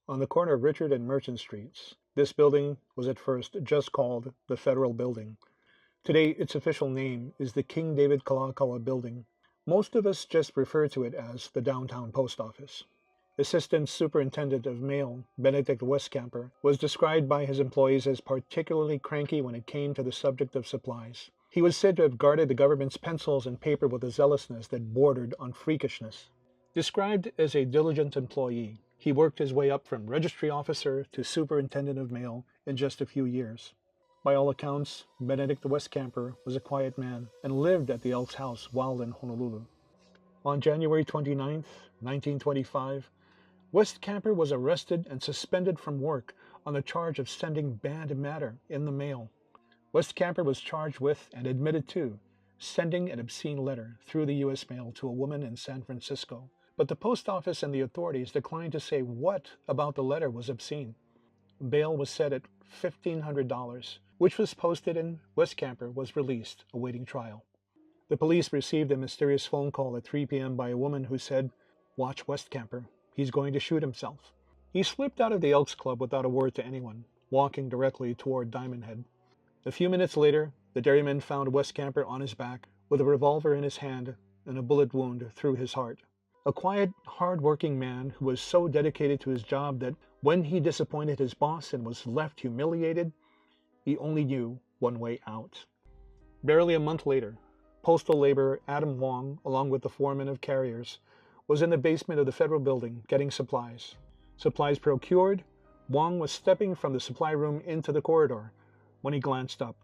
on the corner of Richard and Merchant Streets. This building was at first just called the Federal Building. Today, its official name is the King David Kalakaua Building. Most of us just refer to it as the Downtown Post Office. Assistant Superintendent of Mail, Benedict Westcamper, was described by his employees as particularly cranky when it came to the subject of supplies. He was said to have guarded the government's pencils and paper with a zealousness that bordered on freakishness. Described as a diligent employee, he worked his way up from registry officer to superintendent of mail in just a few years. By all accounts, Benedict Westcamper was a quiet man and lived at the Elks House while in Honolulu. On January 29, 1925, Westcamper was arrested and suspended from work on the charge of sending banned matter in the mail. Westcamper was charged with and admitted to sending an obscene letter through the U.S. mail to a woman in San Francisco. But the post office and the authorities declined to say what about the letter was obscene. Bail was set at $1,500, which was posted, and Westcamper was released, awaiting trial. The police received a mysterious phone call at 3 p.m. by a woman who said, "Watch Westcamper. He's going to shoot himself." He slipped out of the Elks Club without a word to anyone, walking directly toward Diamond Head. A few minutes later, the dairyman found Westcamper on his back, with a revolver in his hand and a bullet wound through his heart. A quiet, hard-working man who was so dedicated to his job that when he disappointed his boss and was left humiliated, he only knew one way out. Barely a month later, postal laborer Adam Wong, along with the foreman of carriers, was in the basement of the Federal Building getting supplies. Supplies procured, Wong was stepping from the supply room into the corridor when he glanced up.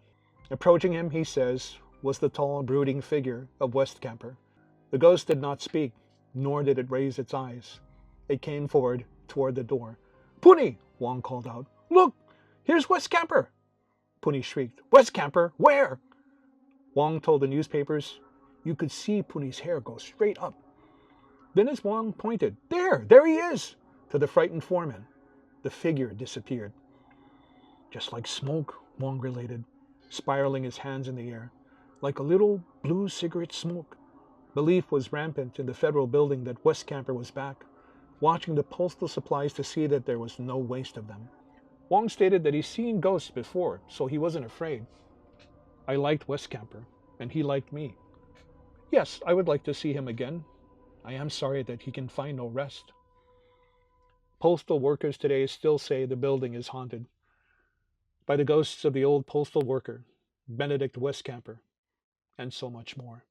Approaching him, he says, was the tall, brooding figure of Westcamper. The ghost did not speak, nor did it raise its eyes. It came forward toward the door. "Puni!" Wong called out. "Look! Here's Westcamper!" Puni shrieked. "Westcamper? Where?" Wong told the newspapers you could see Puni's hair go straight up. Then as Wong pointed, there he is!" to the frightened foreman, the figure disappeared. "Just like smoke," Wong related, spiraling his hands in the air, "like a little blue cigarette smoke." Belief was rampant in the Federal Building that Westcamper was back, watching the postal supplies to see that there was no waste of them. Wong stated that he's seen ghosts before, so he wasn't afraid. "I liked Westcamper, and he liked me. Yes, I would like to see him again. I am sorry that he can find no rest." Postal workers today still say the building is haunted by the ghosts of the old postal worker, Benedict Westcamper, and so much more.